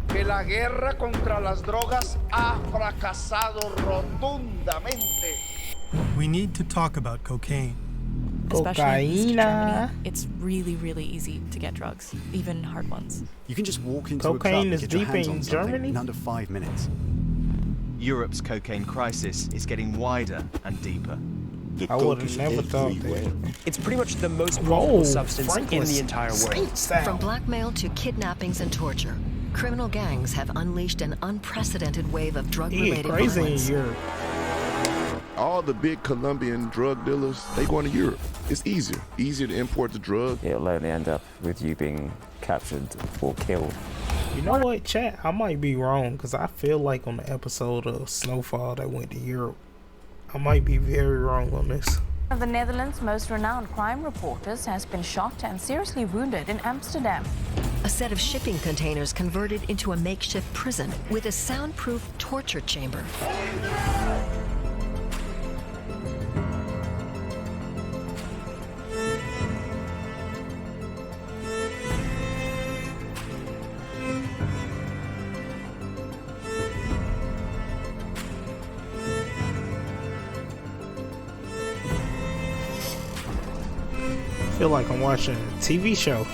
que la guerra contra las drogas ha fracasado rotundamente. We need to talk about cocaine. Especially in East Cocaína. Germany, it's really, really easy to get drugs, even hard ones. You can just walk into a club Cocaine and is get your deep hands in on something Germany? in under 5 minutes. Europe's cocaine crisis is getting wider and deeper. I would have never thought that. It's pretty much the most Whoa, profitable substance Franklin, in the entire world. Saint sound. From blackmail to kidnappings and torture, criminal gangs have unleashed an unprecedented wave of He drug-related get crazy in violence. Europe. All the big Colombian drug dealers, they going to Europe. It's easier to import the drug. It'll only end up with you being captured or killed. You know what, chat? I might be wrong because I feel like on the episode of Snowfall that went to Europe, I might be very wrong on this. One of the Netherlands' most renowned crime reporters has been shot and seriously wounded in Amsterdam. A set of shipping containers converted into a makeshift prison with a soundproof torture chamber. I feel like I'm watching a TV show.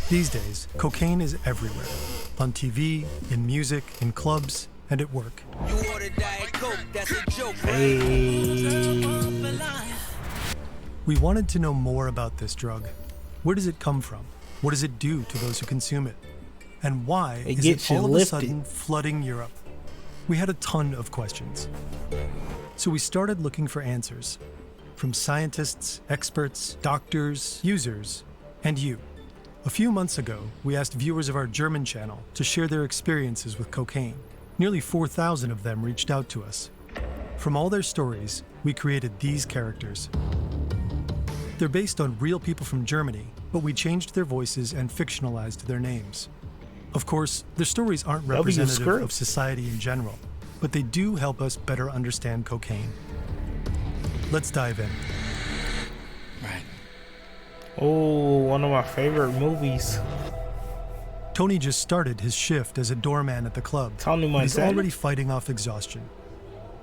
These days, cocaine is everywhere. On TV, in music, in clubs, and at work. Hey. We wanted to know more about this drug. Where does it come from? What does it do to those who consume it? And why It is gets it you all of a lifted. sudden flooding Europe? We had a ton of questions. So we started looking for answers from scientists, experts, doctors, users, and you. A few months ago, we asked viewers of our German channel to share their experiences with cocaine. Nearly 4,000 of them reached out to us. From all their stories, we created these characters. They're based on real people from Germany, but we changed their voices and fictionalized their names. Of course, their stories aren't representative script. of society in general, but they do help us better understand cocaine. Let's dive in. Oh, one of my favorite movies. Tony just started his shift as a doorman at the club. Tony but he's Montana? already fighting off exhaustion.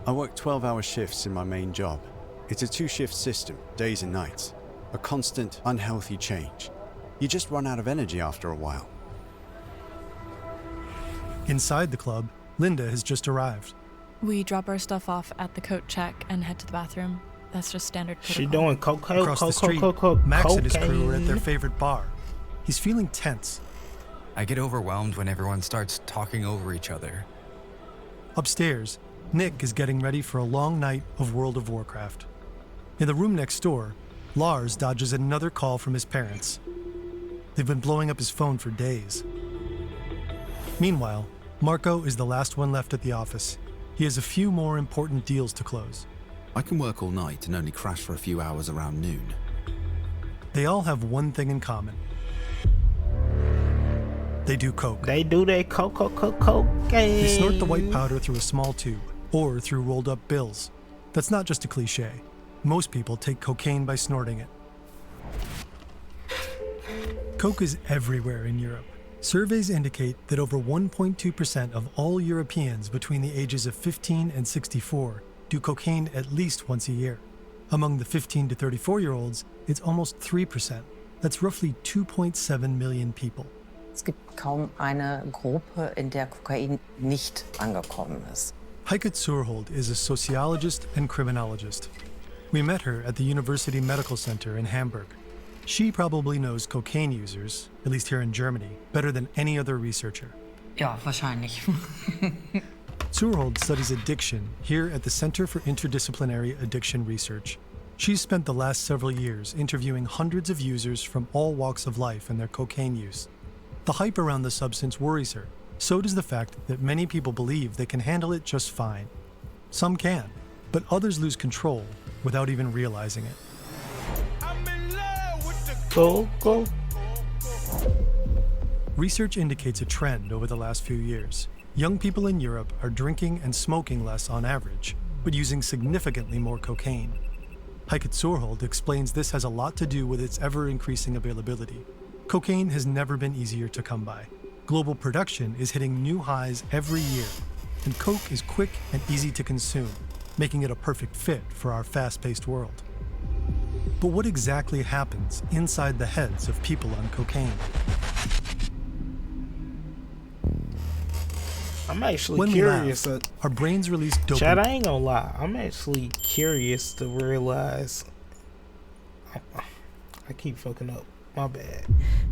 I work 12-hour shifts in my main job. It's a 2-shift system, days and nights. A constant, unhealthy change. You just run out of energy after a while. Inside the club, Linda has just arrived. We drop our stuff off at the coat check and head to the bathroom. That's just standard protocol. She doing cocaine. Across the street, Max and his crew are at their favorite bar. He's feeling tense. I get overwhelmed when everyone starts talking over each other. Upstairs, Nick is getting ready for a long night of World of Warcraft. In the room next door, Lars dodges another call from his parents. They've been blowing up his phone for days. Meanwhile, Marco is the last one left at the office. He has a few more important deals to close. I can work all night and only crash for a few hours around noon. They all have one thing in common. They do coke. They do that cocaine. They snort the white powder through a small tube, or through rolled up bills. That's not just a cliche. Most people take cocaine by snorting it. Coke is everywhere in Europe. Surveys indicate that over 1.2% of all Europeans between the ages of 15 and 64 do cocaine at least once a year. Among the 15 to 34-year-olds, it's almost 3%. That's roughly 2.7 million people. Es gibt kaum eine Gruppe, in der Kokain nicht angekommen ist. Heike Zurhold is a sociologist and criminologist. We met her at the University Medical Center in Hamburg. She probably knows cocaine users, at least here in Germany, better than any other researcher. Ja, wahrscheinlich. Zurhold studies addiction here at the Center for Interdisciplinary Addiction Research. She's spent the last several years interviewing hundreds of users from all walks of life and their cocaine use. The hype around the substance worries her. So does the fact that many people believe they can handle it just fine. Some can, but others lose control without even realizing it. Go. Research indicates a trend over the last few years. Young people in Europe are drinking and smoking less on average, but using significantly more cocaine. Heike Zurhold explains this has a lot to do with its ever-increasing availability. Cocaine has never been easier to come by. Global production is hitting new highs every year, and coke is quick and easy to consume, making it a perfect fit for our fast-paced world. But what exactly happens inside the heads of people on cocaine? I'm actually when curious. We laugh, our brains release dopamine. Chad, I ain't gonna lie. I'm actually curious to realize. I keep fucking up. My bad.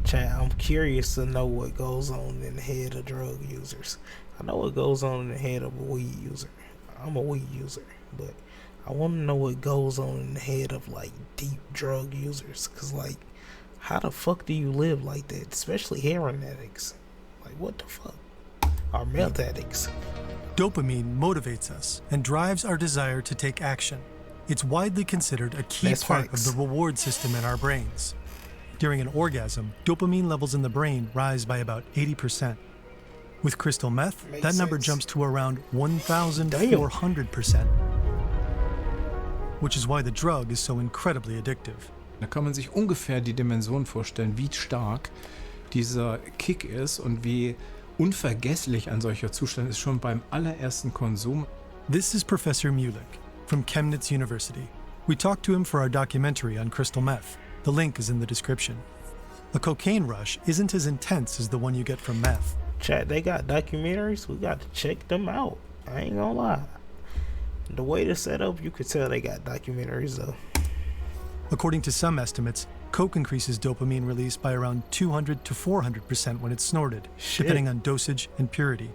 Chad, I'm curious to know what goes on in the head of drug users. I know what goes on in the head of a weed user. I'm a weed user, but I want to know what goes on in the head of like deep drug users. Cause like, how the fuck do you live like that? Especially heroin addicts. Like, what the fuck? Or meth addicts. Dopamine motivates us and drives our desire to take action. It's widely considered a key part of the reward system in our brains. During an orgasm, dopamine levels in the brain rise by about 80%. With crystal meth, that number jumps to around 1,400%. Which is why the drug is so incredibly addictive. Da kann man sich ungefähr die Dimension vorstellen, wie stark dieser Kick ist und wie unvergesslich ein solcher Zustand ist schon beim allerersten Konsum. This is Professor Mulick from Chemnitz University. We talked to him for our documentary on crystal meth. The link is in the description. A cocaine rush isn't as intense as the one you get from meth. Chat, they got documentaries. We got to check them out. I ain't gonna lie. The way they're set up, you could tell they got documentaries though. According to some estimates, coke increases dopamine release by around 200 to 400% when it's snorted, depending on dosage and purity.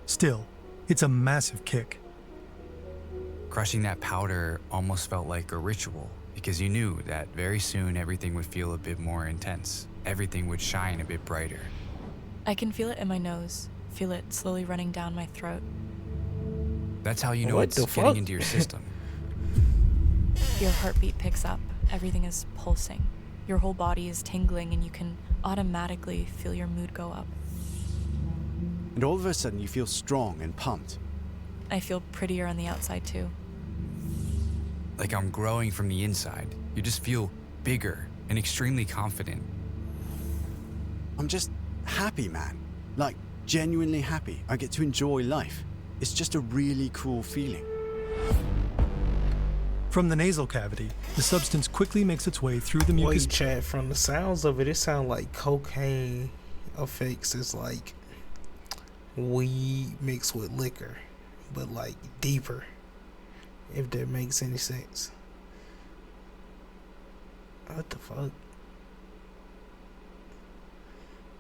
Still, it's a massive kick. Crushing that powder almost felt like a ritual, because you knew that very soon everything would feel a bit more intense. Everything would shine a bit brighter. I can feel it in my nose, feel it slowly running down my throat. That's how you know it's getting into your system. Your heartbeat picks up, everything is pulsing. Your whole body is tingling and you can automatically feel your mood go up. And all of a sudden you feel strong and pumped. I feel prettier on the outside too. Like I'm growing from the inside. You just feel bigger and extremely confident. I'm just happy, man. Like, genuinely happy. I get to enjoy life. It's just a really cool feeling. From the nasal cavity, the substance quickly makes its way through the mucus. Wait, Chad, from the sounds of it, it sounds like cocaine effects is like weed mixed with liquor, but like deeper, if that makes any sense. What the fuck?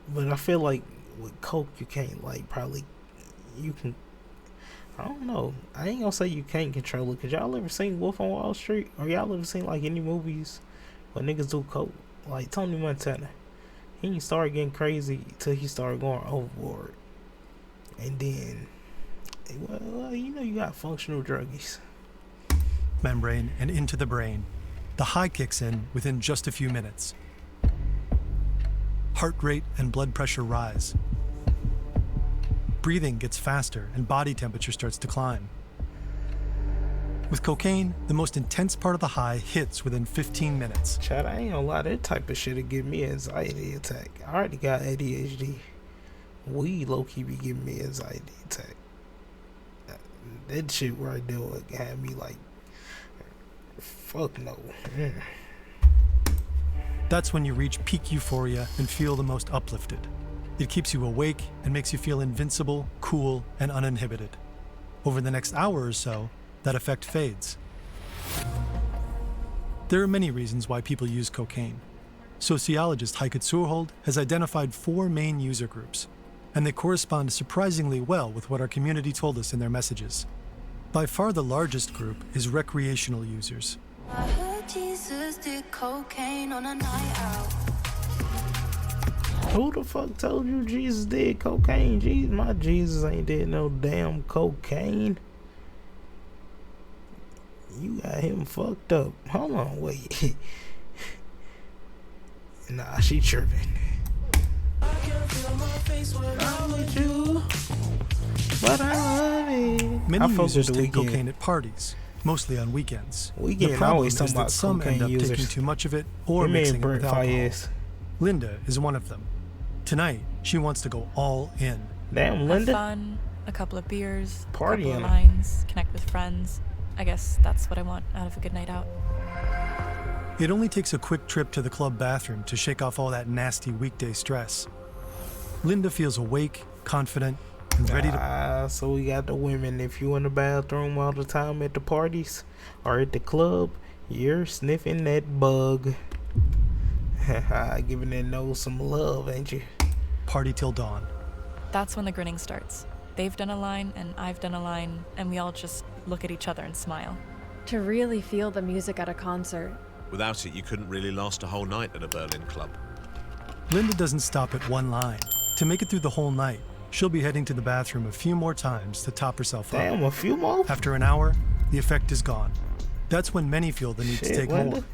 But I feel like with coke, you can't like probably, you can, I don't know. I ain't gonna say you can't control it. Cause y'all ever seen Wolf on Wall Street? Or y'all ever seen like any movies where niggas do coke? Like Tony Montana. He ain't start getting crazy till he started going overboard. And then, well, you know you got functional druggies. Membrane and into the brain. The high kicks in within just a few minutes. Heart rate and blood pressure rise. Breathing gets faster and body temperature starts to climb. With cocaine, the most intense part of the high hits within 15 minutes. Chad, I ain't gonna lie, that type of shit'll give me an anxiety attack. I already got ADHD. Weed low-key be giving me an anxiety attack. That shit right there would have me like, fuck no. That's when you reach peak euphoria and feel the most uplifted. It keeps you awake and makes you feel invincible, cool, and uninhibited. Over the next hour or so, that effect fades. There are many reasons why people use cocaine. Sociologist Heike Zurhold has identified 4 main user groups, and they correspond surprisingly well with what our community told us in their messages. By far the largest group is recreational users. I heard Jesus did cocaine on a night out. Who the fuck told you Jesus did cocaine? Jesus, my Jesus ain't did no damn cocaine. You got him fucked up. Hold on, wait. Nah, she tripping. I can feel my face when I'm with you, but I love it. Many users take cocaine at parties, mostly on weekends. The problem is that some end up taking too much of it or mixing it with alcohol. Linda is one of them. Tonight, she wants to go all in. Damn, Have Linda. fun, a couple of beers, a Partying. couple of lines, connect with friends. I guess that's what I want out of a good night out. It only takes a quick trip to the club bathroom to shake off all that nasty weekday stress. Linda feels awake, confident, and ready to... So we got the women. If you in the bathroom all the time at the parties or at the club, you're sniffing that bug. Giving that nose some love, ain't you? Party till dawn. That's when the grinning starts. They've done a line, and I've done a line, and we all just look at each other and smile. To really feel the music at a concert. Without it, you couldn't really last a whole night at a Berlin club. Linda doesn't stop at one line. To make it through the whole night, she'll be heading to the bathroom a few more times to top herself up. Damn, a few more? After an hour, the effect is gone. That's when many feel the need to take Linda. more.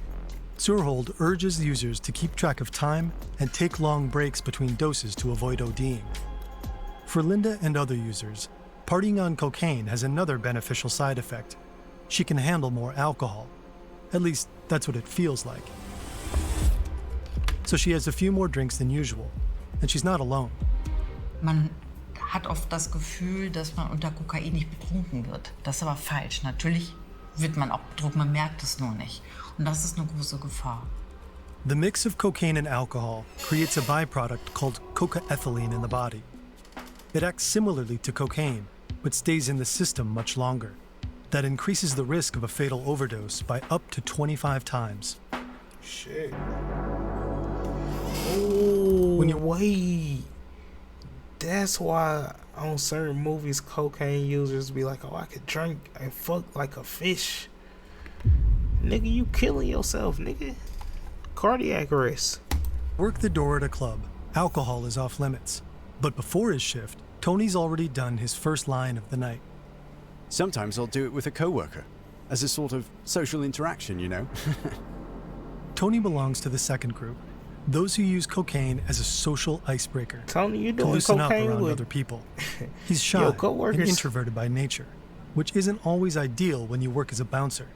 Surhold urges users to keep track of time and take long breaks between doses to avoid ODing. For Linda and other users, partying on cocaine has another beneficial side effect. She can handle more alcohol. At least, that's what it feels like. So she has a few more drinks than usual, and she's not alone. Man hat oft das Gefühl, dass man unter Kokain nicht betrunken wird. Das ist aber falsch. Natürlich wird man auch betrunken, man merkt es nur nicht. Und das ist eine große Gefahr. The mix of cocaine and alcohol creates a byproduct called cocaethylene in the body. It acts similarly to cocaine, but stays in the system much longer. That increases the risk of a fatal overdose by up to 25 times. Shit. Oh, When you wait. That's why on certain movies, cocaine users be like, oh, I could drink and fuck like a fish. Nigga, you killing yourself, nigga. Cardiac arrest. Work the door at a club. Alcohol is off limits. But before his shift, Tony's already done his first line of the night. Sometimes I'll do it with a coworker, as a sort of social interaction, you know? Tony belongs to the second group, those who use cocaine as a social icebreaker. Tony, you to doing loosen up cocaine around with other people. He's shy Yo, and coworkers. introverted by nature, which isn't always ideal when you work as a bouncer.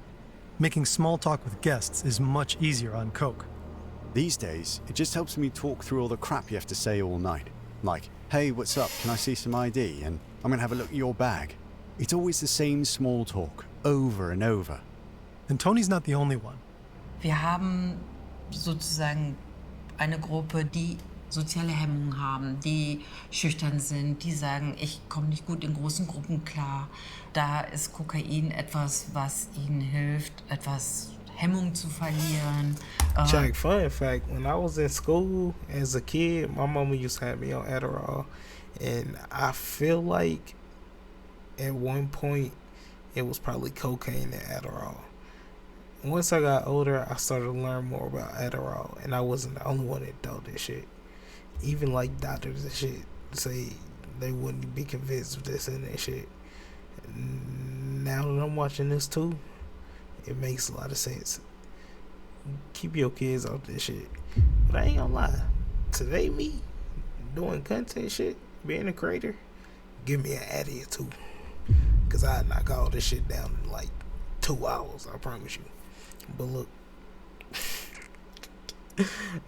Making small talk with guests is much easier on coke. These days, it just helps me talk through all the crap you have to say all night. Like, hey, what's up? Can I see some ID? And I'm gonna have a look at your bag. It's always the same small talk, over and over. And Tony's not the only one. Wir haben sozusagen eine Gruppe, die soziale Hemmungen haben, die schüchtern sind, die sagen, ich komme nicht gut in großen Gruppen klar. Da ist Kokain etwas, was ihnen hilft, etwas Hemmung zu verlieren. Check, fun fact, when I was in school as a kid, my mama used to have me on Adderall. And I feel like at one point it was probably cocaine and Adderall. Once I got older, I started to learn more about Adderall, and I wasn't the only one that thought this shit. Even like doctors and shit say they wouldn't be convinced of this and that shit. Now that I'm watching this too, it makes a lot of sense. Keep your kids off this shit. But I ain't gonna lie, today me doing content shit, being a creator, give me an Addy or two, cause I knock all this shit down in like 2 hours, I promise you. But look,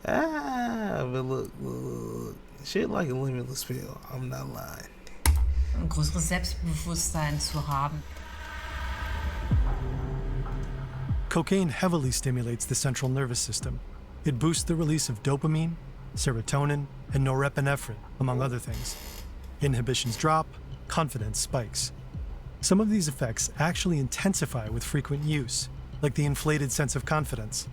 but look, shit like a limitless pill. I'm not lying. Ein größeres Selbstbewusstsein zu haben. Cocaine heavily stimulates the central nervous system. It boosts the release of dopamine, serotonin, and norepinephrine, among other things. Inhibitions drop, confidence spikes. Some of these effects actually intensify with frequent use, like the inflated sense of confidence.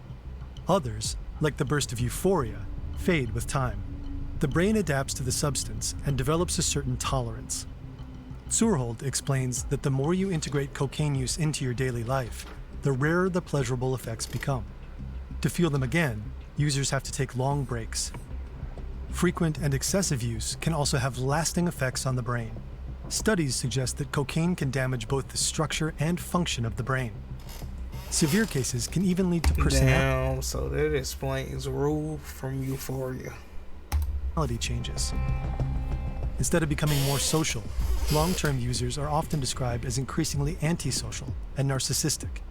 Others, like the burst of euphoria, fade with time. The brain adapts to the substance and develops a certain tolerance. Surhold explains that the more you integrate cocaine use into your daily life, the rarer the pleasurable effects become. To feel them again, users have to take long breaks. Frequent and excessive use can also have lasting effects on the brain. Studies suggest that cocaine can damage both the structure and function of the brain. Severe cases can even lead to personality Damn, so that explains Rule from Euphoria. changes. Instead of becoming more social, long-term users are often described as increasingly antisocial and narcissistic.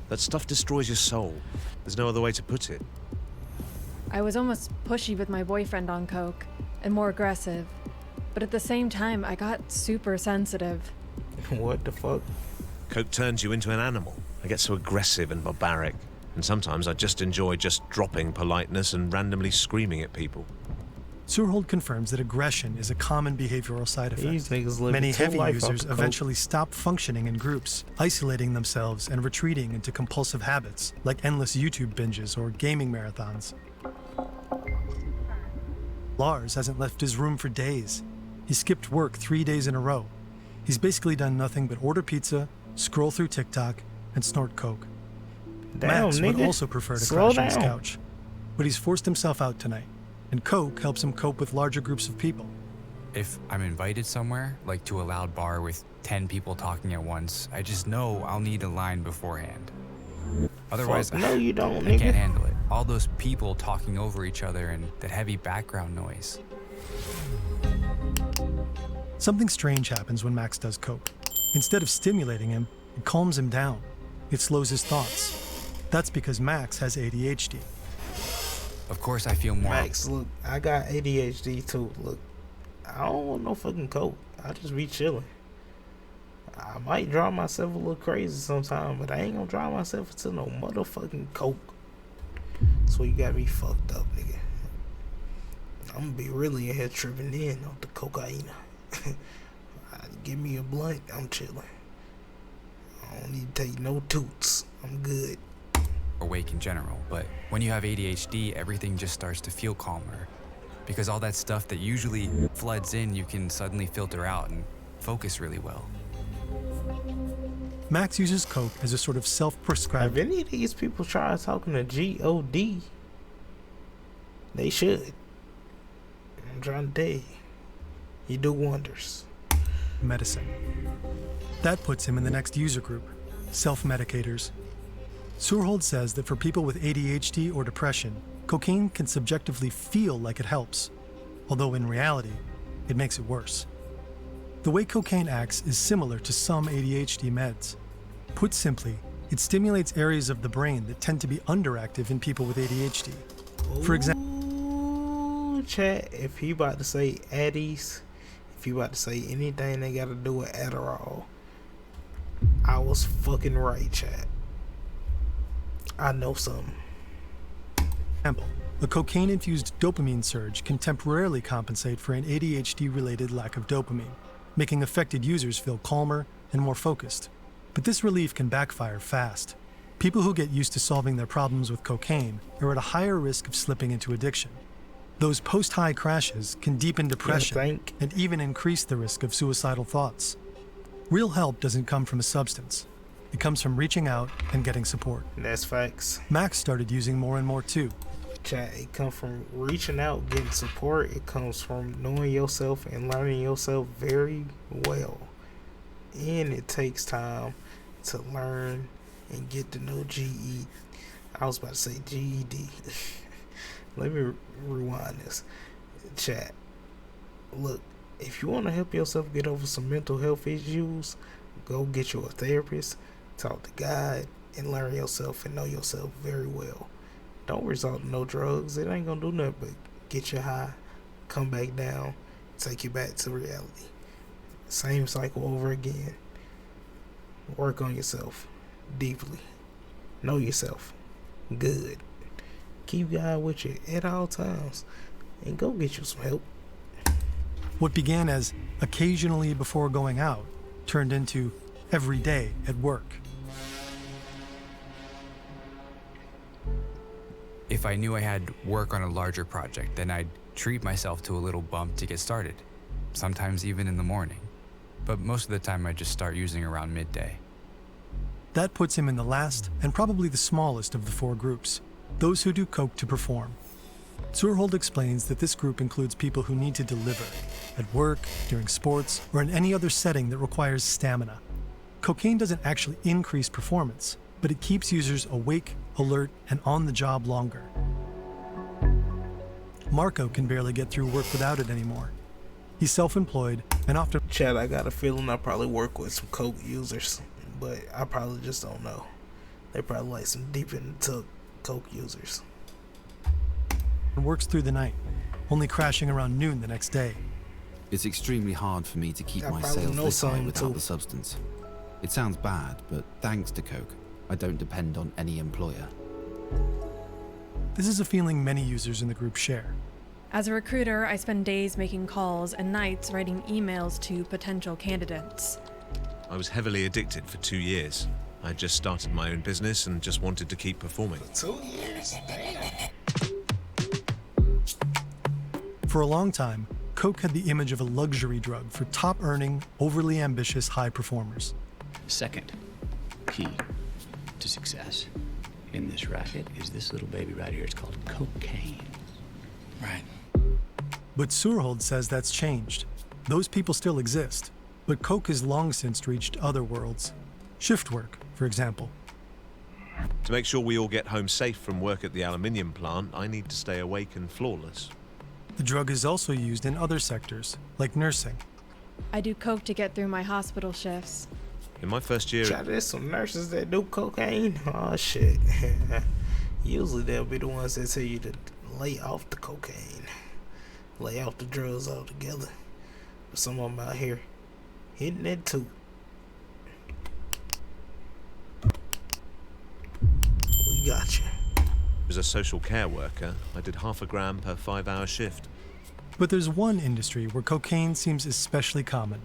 That stuff destroys your soul. There's no other way to put it. I was almost pushy with my boyfriend on coke, and more aggressive. But at the same time, I got super sensitive. What the fuck? Coke turns you into an animal. I get so aggressive and barbaric. And sometimes I just enjoy just dropping politeness and randomly screaming at people. Surhold confirms that aggression is a common behavioral side These effect. niggas live Many two heavy life off users the coke. eventually stop functioning in groups, isolating themselves and retreating into compulsive habits like endless YouTube binges or gaming marathons. Lars hasn't left his room for days. He skipped work 3 days in a row. He's basically done nothing but order pizza, scroll through TikTok, and snort coke. Damn, Max would nigga. also prefer to Slow crash on his down. couch, but he's forced himself out tonight, and coke helps him cope with larger groups of people. If I'm invited somewhere, like to a loud bar with 10 people talking at once, I just know I'll need a line beforehand. Otherwise, Fuck no, you don't, I nigga. can't handle it. All those people talking over each other and that heavy background noise. Something strange happens when Max does coke. Instead of stimulating him, it calms him down. It slows his thoughts. That's because Max has ADHD. Of course, I feel more. Max, look, I got ADHD too. Look, I don't want no fucking coke. I just be chilling. I might drive myself a little crazy sometime, but I ain't gonna drive myself into no motherfucking coke. So you got me fucked up, nigga. I'm gonna be really in here tripping in off the cocaine. Give me a blunt, I'm chilling. I don't need to take no toots. I'm good. Awake in general, but when you have ADHD, everything just starts to feel calmer. Because all that stuff that usually floods in, you can suddenly filter out and focus really well. Max uses coke as a sort of self-prescribed. Have any of these people tried talking to G.O.D.? They should. I'm trying to tell you. You do wonders. medicine. That puts him in the next user group, self-medicators. Surhold says that for people with ADHD or depression, cocaine can subjectively feel like it helps, although in reality, it makes it worse. The way cocaine acts is similar to some ADHD meds. Put simply, it stimulates areas of the brain that tend to be underactive in people with ADHD. For example, Ooh, chat, if he about to say Addies, if he about to say anything they got to do with Adderall, I was fucking right, chat. I know something. A cocaine-infused dopamine surge can temporarily compensate for an ADHD-related lack of dopamine, making affected users feel calmer and more focused. But this relief can backfire fast. People who get used to solving their problems with cocaine are at a higher risk of slipping into addiction. Those post-high crashes can deepen depression and even increase the risk of suicidal thoughts. Real help doesn't come from a substance. It comes from reaching out and getting support. That's facts. Max started using more and more too. Chat, it comes from reaching out, getting support. It comes from knowing yourself and learning yourself very well. And it takes time to learn and get to know I was about to say GED. Let me rewind this. Chat, look, if you want to help yourself get over some mental health issues, go get you a therapist, talk to God, and learn yourself and know yourself very well. Don't resort to no drugs. It ain't gonna do nothing but get you high, come back down, take you back to reality. Same cycle over again. Work on yourself deeply. Know yourself good. Keep God with you at all times. And go get you some help. What began as occasionally before going out turned into every day at work. If I knew I had work on a larger project, then I'd treat myself to a little bump to get started, sometimes even in the morning. But most of the time I'd just start using around midday. That puts him in the last and probably the smallest of the four groups, those who do coke to perform. Surhold explains that this group includes people who need to deliver, at work, during sports, or in any other setting that requires stamina. Cocaine doesn't actually increase performance, but it keeps users awake, alert, and on the job longer. Marco can barely get through work without it anymore. He's self-employed and often... Chad, I got a feeling I probably work with some coke users, but I probably just don't know. They probably like some deep in the coke users. and works through the night, only crashing around noon the next day. It's extremely hard for me to keep my sales this high without the substance. It sounds bad, but thanks to coke, I don't depend on any employer. This is a feeling many users in the group share. As a recruiter, I spend days making calls and nights writing emails to potential candidates. I was heavily addicted for 2 years. I had just started my own business and just wanted to keep performing. 2 years? Damn. For a long time, coke had the image of a luxury drug for top-earning, overly ambitious high performers. Second key to success in this racket is this little baby right here. It's called cocaine. Right. But Surhold says that's changed. Those people still exist, but coke has long since reached other worlds. Shift work, for example. To make sure we all get home safe from work at the aluminium plant, I need to stay awake and flawless. The drug is also used in other sectors, like nursing. I do coke to get through my hospital shifts. In my first year... There's some nurses that do cocaine. Oh, shit. Usually they'll be the ones that tell you to lay off the cocaine. Lay off the drugs altogether. But some of them out here hitting that too. We got you. As a social care worker, I did 0.5 gram per 5-hour shift. But there's one industry where cocaine seems especially common: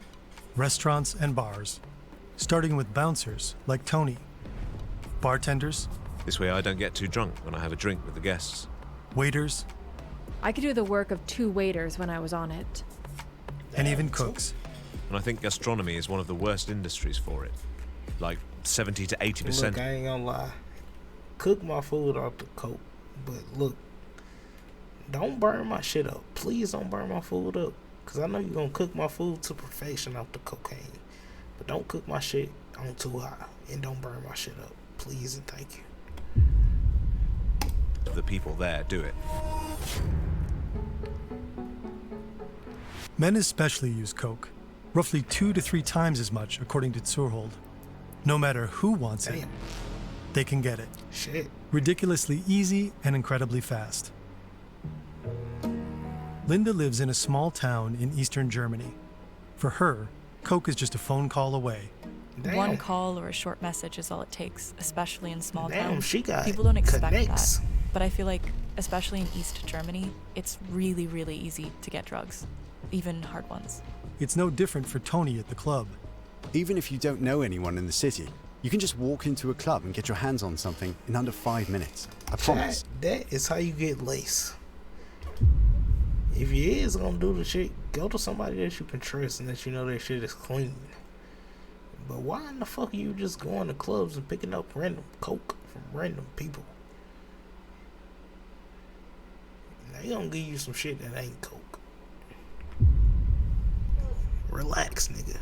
restaurants and bars. Starting with bouncers like Tony. Bartenders. This way I don't get too drunk when I have a drink with the guests. Waiters. I could do the work of 2 waiters when I was on it. And even cooks. And I think gastronomy is one of the worst industries for it. Like 70 to 80%. Look, I ain't gonna lie. Cook my food off the coke. But look, don't burn my shit up. Please don't burn my food up. Because I know you're gonna cook my food to perfection off the cocaine. But don't cook my shit on too high. And don't burn my shit up. Please and thank you. The people there do it. Men especially use coke, roughly 2 to 3 times as much, according to Surhold. No matter who wants it, they can get it. Shit. Ridiculously easy and incredibly fast. Linda lives in a small town in eastern Germany. For her, coke is just a phone call away. Damn. One call or a short message is all it takes, especially in small towns. She got People don't expect connects. that. But I feel like, especially in East Germany, it's really, really easy to get drugs, even hard ones. It's no different for Tony at the club. Even if you don't know anyone in the city, you can just walk into a club and get your hands on something in under 5 minutes. I promise. That is how you get lace. If you is gonna do the shit, go to somebody that you can trust and that you know their shit is clean. But why in the fuck are you just going to clubs and picking up random coke from random people? They gonna give you some shit that ain't coke. Relax, nigga.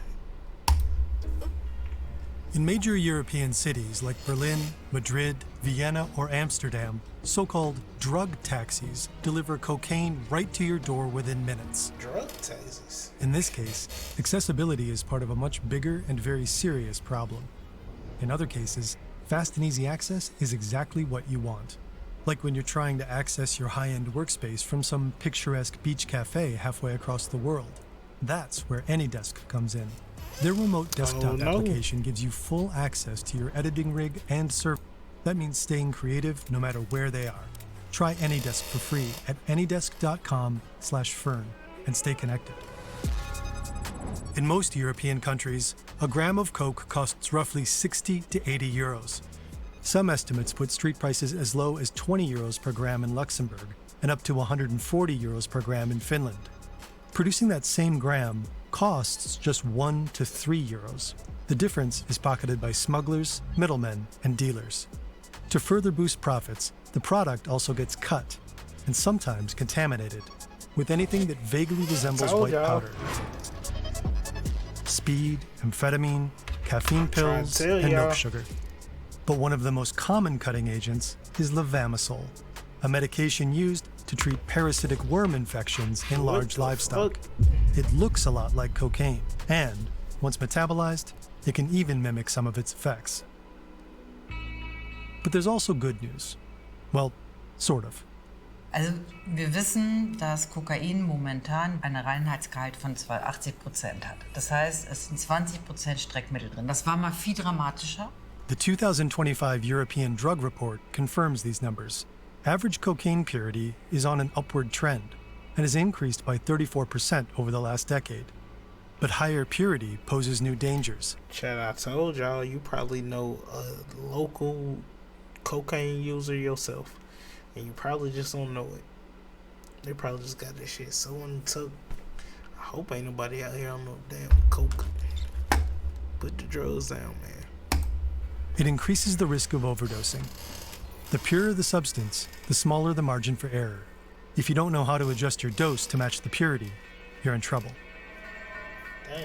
In major European cities like Berlin, Madrid, Vienna, or Amsterdam, so-called drug taxis deliver cocaine right to your door within minutes. Drug taxis? In this case, accessibility is part of a much bigger and very serious problem. In other cases, fast and easy access is exactly what you want. Like when you're trying to access your high-end workspace from some picturesque beach cafe halfway across the world. That's where AnyDesk comes in. Their remote desktop application gives you full access to your editing rig and server. That means staying creative no matter where they are. Try AnyDesk for free at anydesk.com/fern and stay connected. In most European countries, a gram of coke costs roughly 60 to 80 euros. Some estimates put street prices as low as 20 euros per gram in Luxembourg and up to 140 euros per gram in Finland. Producing that same gram costs just 1 to 3 euros. The difference is pocketed by smugglers, middlemen, and dealers. To further boost profits, the product also gets cut, and sometimes contaminated, with anything that vaguely resembles white powder. Speed, amphetamine, caffeine pills, and milk sugar. But one of the most common cutting agents is levamisole, a medication used to treat parasitic worm infections in large livestock. It looks a lot like cocaine, and once metabolized, it can even mimic some of its effects. But there's also good news. Well, sort of. Also wir wissen, dass Kokain momentan einen Reinheitsgehalt von 80% hat. Das heißt, es sind 20% Streckmittel drin. Das war mal viel dramatischer. The 2025 European Drug Report confirms these numbers. Average cocaine purity is on an upward trend and has increased by 34% over the last decade. But higher purity poses new dangers. Chad, I told y'all, you probably know a local cocaine user yourself, and you probably just don't know it. They probably just got this shit so untook. I hope ain't nobody out here on no damn coke. Put the drugs down, man. It increases the risk of overdosing. The purer the substance, the smaller the margin for error. If you don't know how to adjust your dose to match the purity, you're in trouble.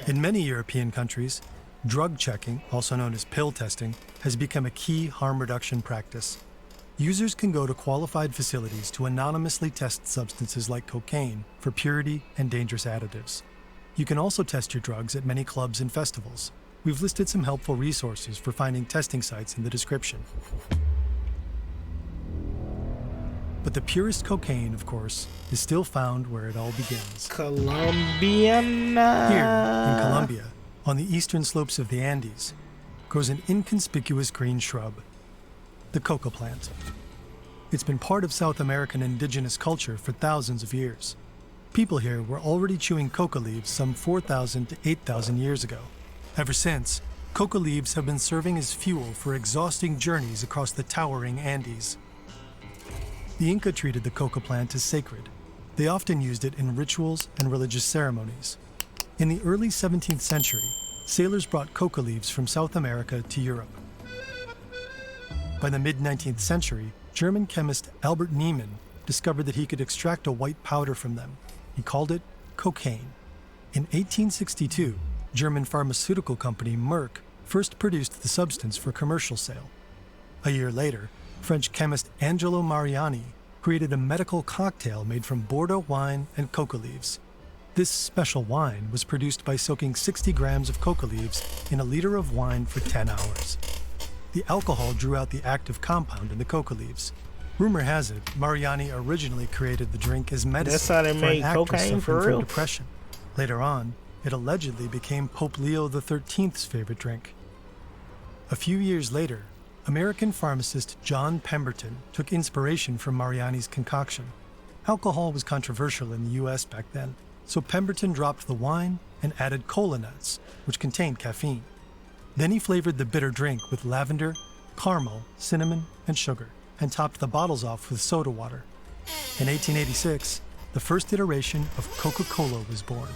In many European countries, drug checking, also known as pill testing, has become a key harm reduction practice. Users can go to qualified facilities to anonymously test substances like cocaine for purity and dangerous additives. You can also test your drugs at many clubs and festivals. We've listed some helpful resources for finding testing sites in the description. But the purest cocaine, of course, is still found where it all begins. Colombiana. Here, in Colombia, on the eastern slopes of the Andes, grows an inconspicuous green shrub, the coca plant. It's been part of South American indigenous culture for thousands of years. People here were already chewing coca leaves some 4,000 to 8,000 years ago. Ever since, coca leaves have been serving as fuel for exhausting journeys across the towering Andes. The Inca treated the coca plant as sacred. They often used it in rituals and religious ceremonies. In the early 17th century, sailors brought coca leaves from South America to Europe. By the mid-19th century, German chemist Albert Niemann discovered that he could extract a white powder from them. He called it cocaine. In 1862, German pharmaceutical company Merck first produced the substance for commercial sale. A year later, French chemist Angelo Mariani created a medical cocktail made from Bordeaux wine and coca leaves. This special wine was produced by soaking 60 grams of coca leaves in a liter of wine for 10 hours. The alcohol drew out the active compound in the coca leaves. Rumor has it, Mariani originally created the drink as medicine That's how they for made an actress cocaine, for suffering real? from depression. Later on, it allegedly became Pope Leo XIII's favorite drink. A few years later, American pharmacist John Pemberton took inspiration from Mariani's concoction. Alcohol was controversial in the US back then, so Pemberton dropped the wine and added cola nuts, which contained caffeine. Then he flavored the bitter drink with lavender, caramel, cinnamon, and sugar, and topped the bottles off with soda water. In 1886, the first iteration of Coca-Cola was born.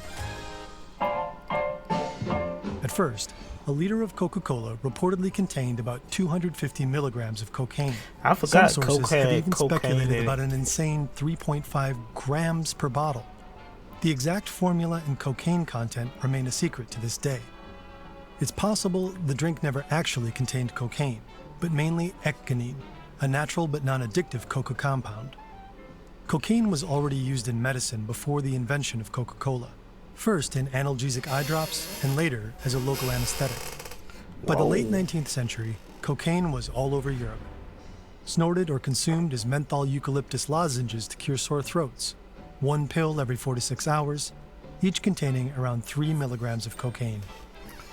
At first, a liter of Coca-Cola reportedly contained about 250 milligrams of cocaine. I forgot Some sources Coke have had even cocaine speculated in it. about an insane 3.5 grams per bottle. The exact formula and cocaine content remain a secret to this day. It's possible the drink never actually contained cocaine, but mainly ecgonine, a natural but non-addictive coca compound. Cocaine was already used in medicine before the invention of Coca-Cola. First in analgesic eye drops, and later as a local anesthetic. By the late 19th century, cocaine was all over Europe. Snorted or consumed as menthol eucalyptus lozenges to cure sore throats. One pill every 4 to 6 hours, each containing around 3 milligrams of cocaine.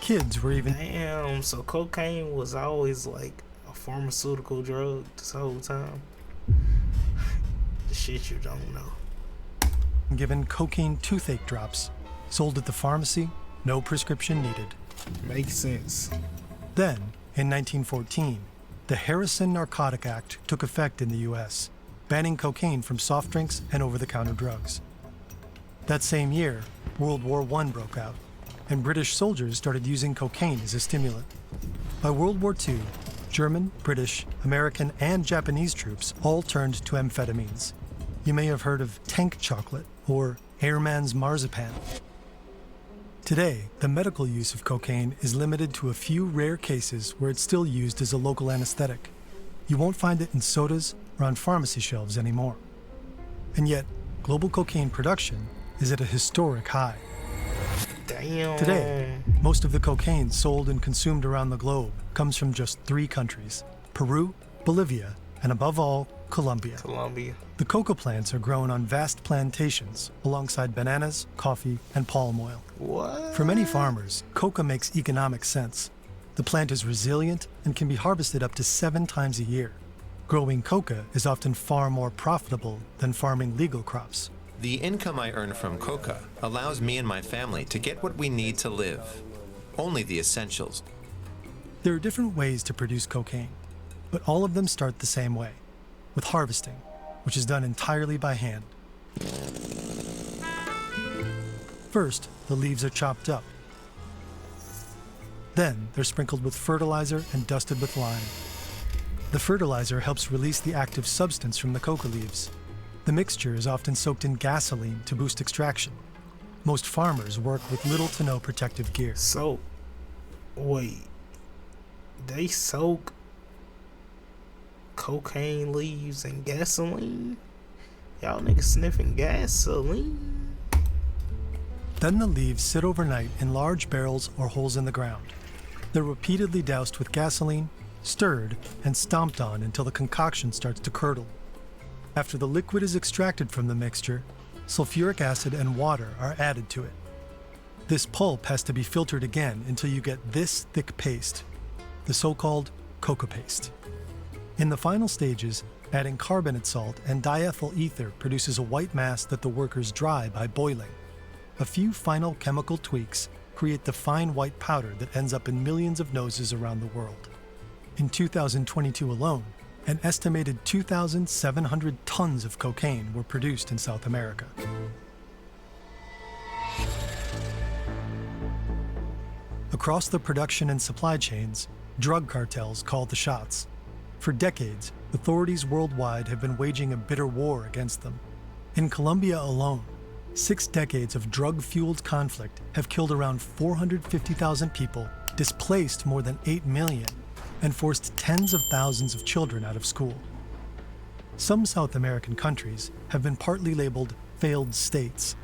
Kids were even... Damn, so cocaine was always like a pharmaceutical drug this whole time. The shit you don't know. given cocaine toothache drops. Sold at the pharmacy, no prescription needed. Makes sense. Then, in 1914, the Harrison Narcotic Act took effect in the U.S., banning cocaine from soft drinks and over-the-counter drugs. That same year, World War I broke out, and British soldiers started using cocaine as a stimulant. By World War II, German, British, American, and Japanese troops all turned to amphetamines. You may have heard of tank chocolate or Airman's marzipan. Today, the medical use of cocaine is limited to a few rare cases where it's still used as a local anesthetic. You won't find it in sodas or on pharmacy shelves anymore. And yet, global cocaine production is at a historic high. Damn. Today, most of the cocaine sold and consumed around the globe comes from just 3 countries: Peru, Bolivia, and above all, Colombia. Colombia. The coca plants are grown on vast plantations alongside bananas, coffee, and palm oil. What? For many farmers, coca makes economic sense. The plant is resilient and can be harvested up to 7 times a year. Growing coca is often far more profitable than farming legal crops. The income I earn from coca allows me and my family to get what we need to live. Only the essentials. There are different ways to produce cocaine, but all of them start the same way, with harvesting, which is done entirely by hand. First, the leaves are chopped up. Then, they're sprinkled with fertilizer and dusted with lime. The fertilizer helps release the active substance from the coca leaves. The mixture is often soaked in gasoline to boost extraction. Most farmers work with little to no protective gear. So, wait, they soak cocaine leaves in gasoline? Y'all niggas sniffing gasoline? Then the leaves sit overnight in large barrels or holes in the ground. They're repeatedly doused with gasoline, stirred, and stomped on until the concoction starts to curdle. After the liquid is extracted from the mixture, sulfuric acid and water are added to it. This pulp has to be filtered again until you get this thick paste, the so-called coca paste. In the final stages, adding carbonate salt and diethyl ether produces a white mass that the workers dry by boiling. A few final chemical tweaks create the fine white powder that ends up in millions of noses around the world. In 2022 alone, an estimated 2,700 tons of cocaine were produced in South America. Across the production and supply chains, drug cartels call the shots. For decades, authorities worldwide have been waging a bitter war against them. In Colombia alone, 6 decades of drug-fueled conflict have killed around 450,000 people, displaced more than 8 million, and forced tens of thousands of children out of school. Some South American countries have been partly labeled failed states.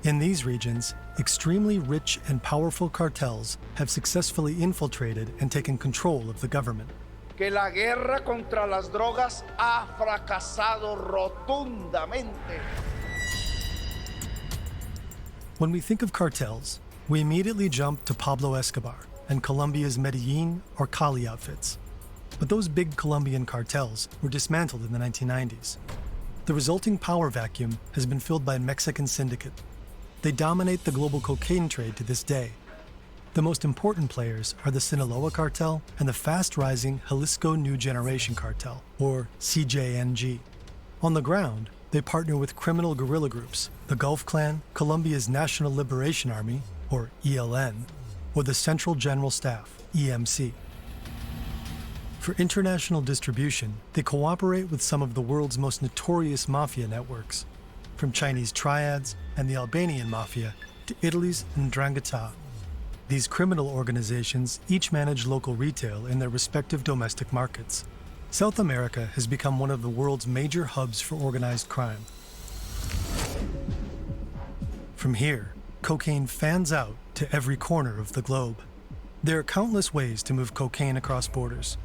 In these regions, extremely rich and powerful cartels have successfully infiltrated and taken control of the government. Que la guerra contra las drogas ha fracasado rotundamente. When we think of cartels, we immediately jump to Pablo Escobar and Colombia's Medellin or Cali outfits. But those big Colombian cartels were dismantled in the 1990s. The resulting power vacuum has been filled by Mexican syndicate. They dominate the global cocaine trade to this day. The most important players are the Sinaloa cartel and the fast-rising Jalisco New Generation cartel, or CJNG. On the ground, they partner with criminal guerrilla groups, the Gulf Clan, Colombia's National Liberation Army, or ELN, or the Central General Staff, EMC. For international distribution, they cooperate with some of the world's most notorious mafia networks, from Chinese triads and the Albanian mafia to Italy's Ndrangheta. These criminal organizations each manage local retail in their respective domestic markets. South America has become one of the world's major hubs for organized crime. From here, cocaine fans out to every corner of the globe. There are countless ways to move cocaine across borders.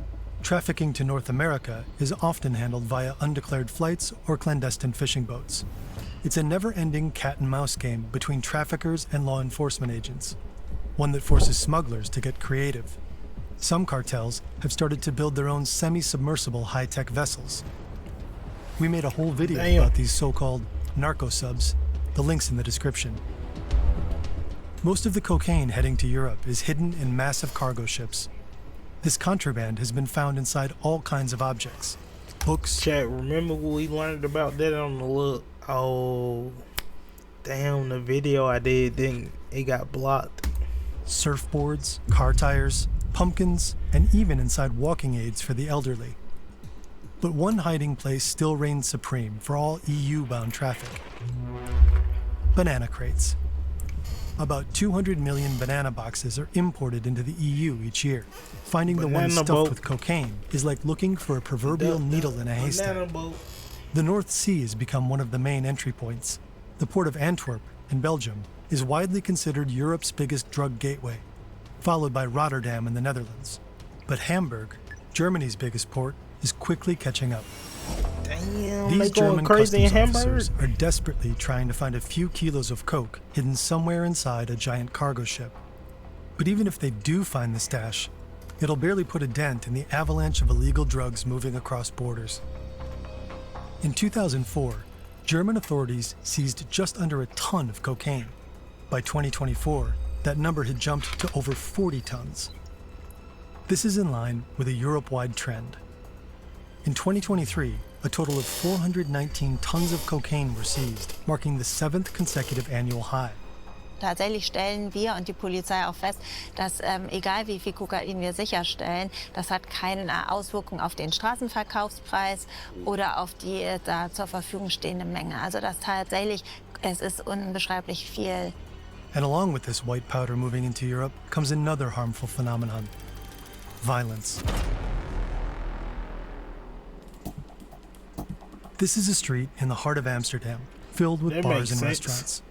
Trafficking to North America is often handled via undeclared flights or clandestine fishing boats. It's a never-ending cat-and-mouse game between traffickers and law enforcement agents, one that forces smugglers to get creative. Some cartels have started to build their own semi-submersible high-tech vessels. We made a whole video about these so-called narco-subs. The link's in the description. Most of the cocaine heading to Europe is hidden in massive cargo ships. This contraband has been found inside all kinds of objects. Books. Chat, remember what we learned about that on the look? Oh, damn, the video I did, it got blocked. Surfboards, car tires, pumpkins, and even inside walking aids for the elderly. But one hiding place still reigns supreme for all EU-bound traffic. Banana crates. About 200 million banana boxes are imported into the EU each year. Finding the one stuffed with cocaine is like looking for a proverbial needle in a haystack. The North Sea has become one of the main entry points. The port of Antwerp, in Belgium, is widely considered Europe's biggest drug gateway, followed by Rotterdam in the Netherlands. But Hamburg, Germany's biggest port, is quickly catching up. Damn, These they going German crazy in customs Hamburg. officers are desperately trying to find a few kilos of coke hidden somewhere inside a giant cargo ship. But even if they do find the stash, it'll barely put a dent in the avalanche of illegal drugs moving across borders. In 2004, German authorities seized just under a ton of cocaine. By 2024, that number had jumped to over 40 tons. This is in line with a Europe-wide trend. In 2023, a total of 419 tons of cocaine were seized, marking the 7th consecutive annual high. Tatsächlich stellen wir und die Polizei auch fest, dass egal wie viel Kokain wir sicherstellen, das hat keine Auswirkung auf den Straßenverkaufspreis oder auf die da zur Verfügung stehende Menge. Also das tatsächlich, es ist unbeschreiblich viel. And along with this white powder moving into Europe comes another harmful phenomenon: violence. This is a street in the heart of Amsterdam, filled with That bars makes and sense. restaurants.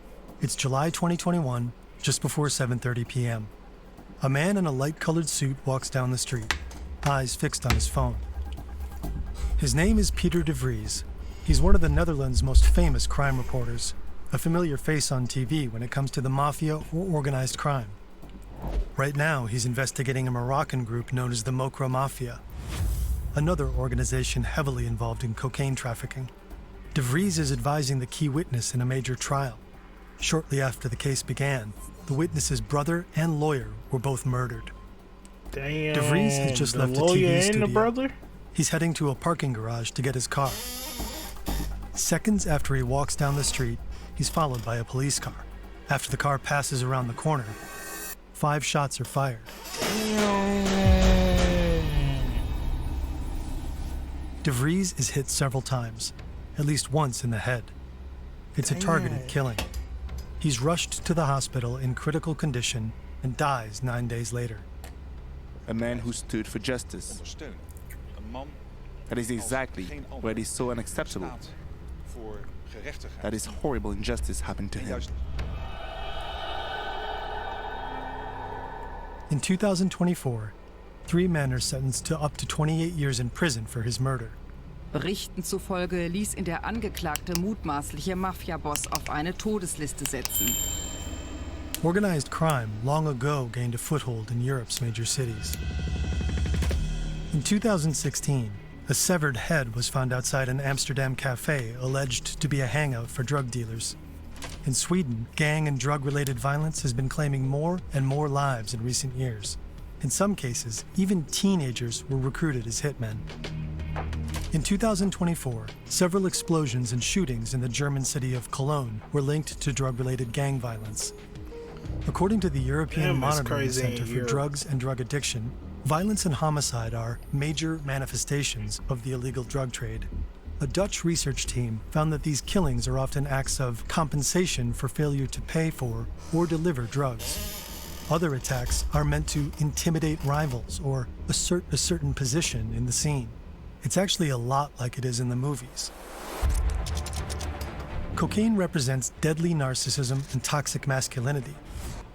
It's July 2021, just before 7:30 p.m. A man in a light-colored suit walks down the street, eyes fixed on his phone. His name is Peter de Vries. He's one of the Netherlands' most famous crime reporters, a familiar face on TV when it comes to the mafia or organized crime. Right now, he's investigating a Moroccan group known as the Mokro Mafia, another organization heavily involved in cocaine trafficking. De Vries is advising the key witness in a major trial. Shortly after the case began, the witness's brother and lawyer were both murdered. Damn, De Vries has just the left a lawyer TV and studio. the brother? He's heading to a parking garage to get his car. Seconds after he walks down the street, he's followed by a police car. After the car passes around the corner, 5 shots are fired. De Vries is hit several times, at least once in the head. It's a targeted killing. He's rushed to the hospital in critical condition and dies 9 days later. A man who stood for justice. That is exactly what is so unacceptable. That is horrible injustice happened to him. In 2024, 3 men are sentenced to up to 28 years in prison for his murder. Berichten zufolge ließ ihn der Angeklagte mutmaßliche Mafia-Boss auf eine Todesliste setzen. Organized crime long ago gained a foothold in Europe's major cities. In 2016, a severed head was found outside an Amsterdam cafe alleged to be a hangout for drug dealers. In Sweden, gang and drug-related violence has been claiming more and more lives in recent years. In some cases, even teenagers were recruited as hitmen. In 2024, several explosions and shootings in the German city of Cologne were linked to drug-related gang violence. According to the European Damn, that's Monitoring crazy in Center for Europe. Drugs and Drug Addiction, violence and homicide are major manifestations of the illegal drug trade. A Dutch research team found that these killings are often acts of compensation for failure to pay for or deliver drugs. Other attacks are meant to intimidate rivals or assert a certain position in the scene. It's actually a lot like it is in the movies. Cocaine represents deadly narcissism and toxic masculinity,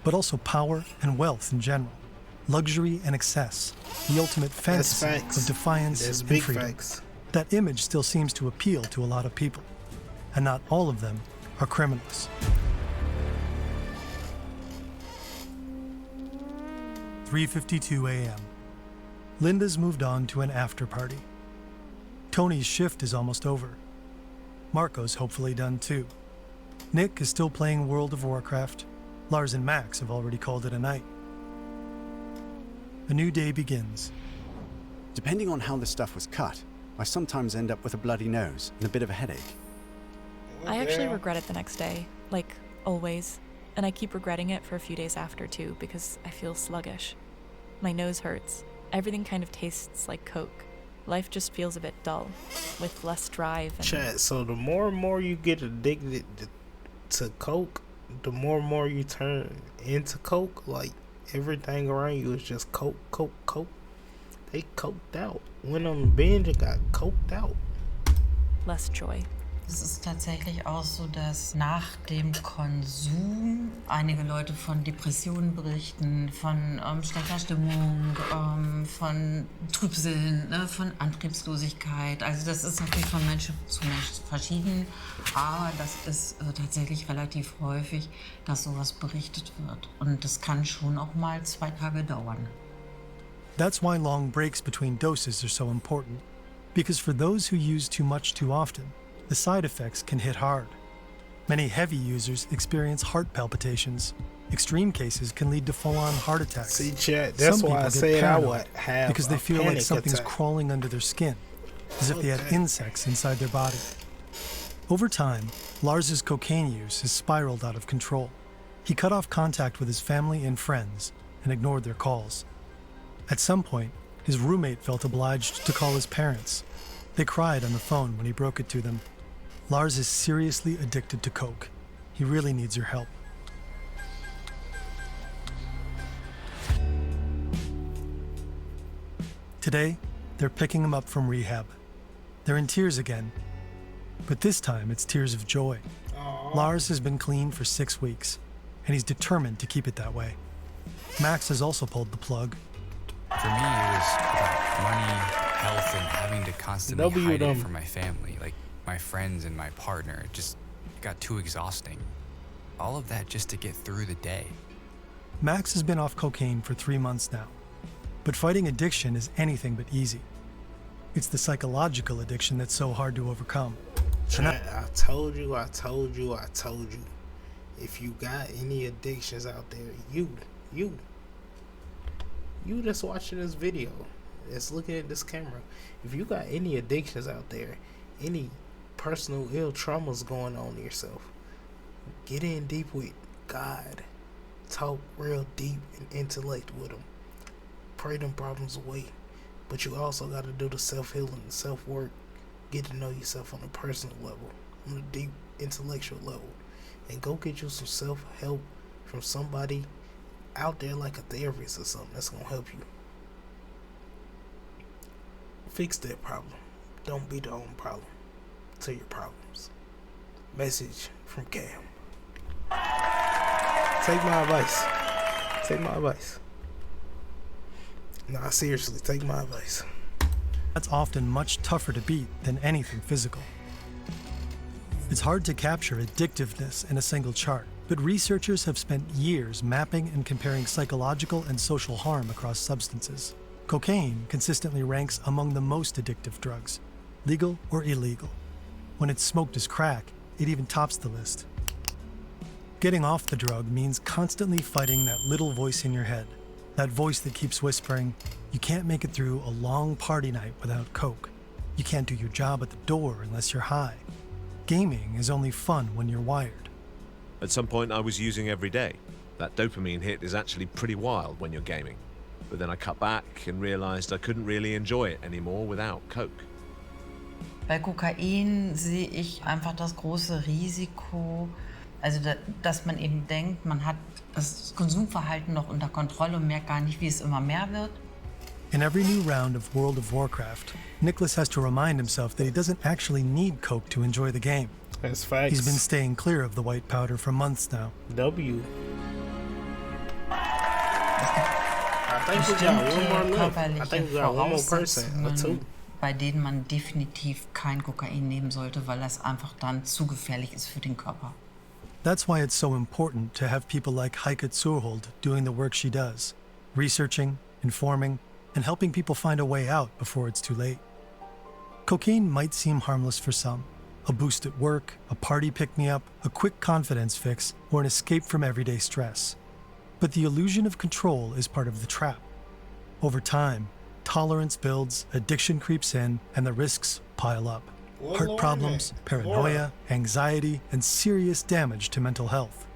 but also power and wealth in general, luxury and excess, the ultimate fantasy facts. of defiance That's and big freedom. facts. That image still seems to appeal to a lot of people, and not all of them are criminals. 3:52 a.m. Linda's moved on to an after party. Tony's shift is almost over. Marco's hopefully done too. Nick is still playing World of Warcraft. Lars and Max have already called it a night. A new day begins. Depending on how the stuff was cut, I sometimes end up with a bloody nose and a bit of a headache. I actually regret it the next day, like always. And I keep regretting it for a few days after too, because I feel sluggish. My nose hurts. Everything kind of tastes like Coke. Life just feels a bit dull, with less drive. And Chat, so the more and more you get addicted to Coke, the more and more you turn into Coke. Like, everything around you is just Coke, Coke, Coke. They coked out. Went on the binge and got coked out. less joy. Es ist tatsächlich auch so, dass nach dem Konsum einige Leute von Depressionen berichten, von schlechter Stimmung, von Trübseln, ne, von Antriebslosigkeit. Also das ist natürlich von Mensch zu Mensch verschieden, aber das ist tatsächlich relativ häufig, dass sowas berichtet wird. Und das kann schon auch mal 2 Tage dauern. That's why long breaks between doses are so important, because for those who use too much too often, the side effects can hit hard. Many heavy users experience heart palpitations. Extreme cases can lead to full-on heart attacks. See, chat, that's why I said I would have because they feel like panic something's attack. crawling under their skin, as if they had insects inside their body. Over time, Lars's cocaine use has spiraled out of control. He cut off contact with his family and friends and ignored their calls. At some point, his roommate felt obliged to call his parents. They cried on the phone when he broke it to them. Lars is seriously addicted to coke. He really needs your help. Today, they're picking him up from rehab. They're in tears again, but this time it's tears of joy. Lars has been clean for 6 weeks, and he's determined to keep it that way. Max has also pulled the plug. For me, it was about money, health, and having to constantly hide it from my family, like my friends and my partner. It just got too exhausting. All of that just to get through the day. Max has been off cocaine for 3 months now, but fighting addiction is anything but easy. It's the psychological addiction that's so hard to overcome. I told you. If you got any addictions out there, you that's watching this video, that's looking at this camera, if you got any addictions out there, any personal ill traumas going on in yourself, get in deep with God. Talk real deep and intellect with Him. Pray them problems away. But you also got to do the self-healing and self-work. Get to know yourself on a personal level, on a deep intellectual level. And go get you some self-help from somebody out there, like a therapist or something, that's going to help you. Fix that problem. Don't be the only problem to your problems. Message from Cam. Take my advice. Take my advice. Nah, seriously, take my advice. That's often much tougher to beat than anything physical. It's hard to capture addictiveness in a single chart, but researchers have spent years mapping and comparing psychological and social harm across substances. Cocaine consistently ranks among the most addictive drugs, legal or illegal. When it's smoked as crack, it even tops the list. Getting off the drug means constantly fighting that little voice in your head, that voice that keeps whispering, you can't make it through a long party night without coke. You can't do your job at the door unless you're high. Gaming is only fun when you're wired. At some point, I was using every day. That dopamine hit is actually pretty wild when you're gaming. But then I cut back and realized I couldn't really enjoy it anymore without coke. Bei Kokain sehe ich einfach das große Risiko, also dass man eben denkt, man hat das Konsumverhalten noch unter Kontrolle und merkt gar nicht, wie es immer mehr wird. In every new round of World of Warcraft, Nicholas has to remind himself that he doesn't actually need coke to enjoy the game. That's facts. He's been staying clear of the white powder for months now. W. I think we got one more left. I think we got one more person or two. Bei denen man definitiv kein Kokain nehmen sollte, weil das einfach dann zu gefährlich ist für den Körper. That's why it's so important to have people like Heike Zurhold doing the work she does, researching, informing, and helping people find a way out before it's too late. Cocaine might seem harmless for some, a boost at work, a party pick-me-up, a quick confidence fix, or an escape from everyday stress. But the illusion of control is part of the trap. Over time, tolerance builds, addiction creeps in, and the risks pile up. Heart problems, paranoia, anxiety, and serious damage to mental health.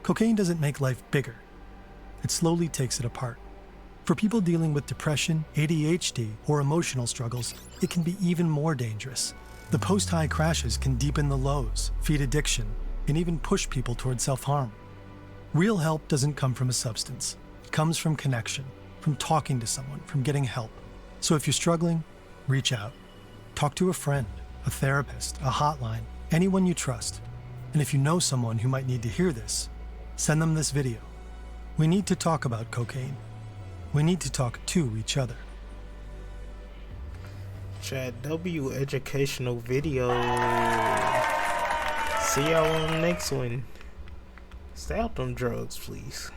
Cocaine doesn't make life bigger. It slowly takes it apart. For people dealing with depression, ADHD, or emotional struggles, it can be even more dangerous. The post-high crashes can deepen the lows, feed addiction, and even push people toward self-harm. Real help doesn't come from a substance. It comes from connection, from talking to someone, from getting help. So if you're struggling, reach out. Talk to a friend, a therapist, a hotline, anyone you trust. And if you know someone who might need to hear this, send them this video. We need to talk about cocaine. We need to talk to each other. Chad W educational video. See y'all on the next one. Stay out them drugs, please.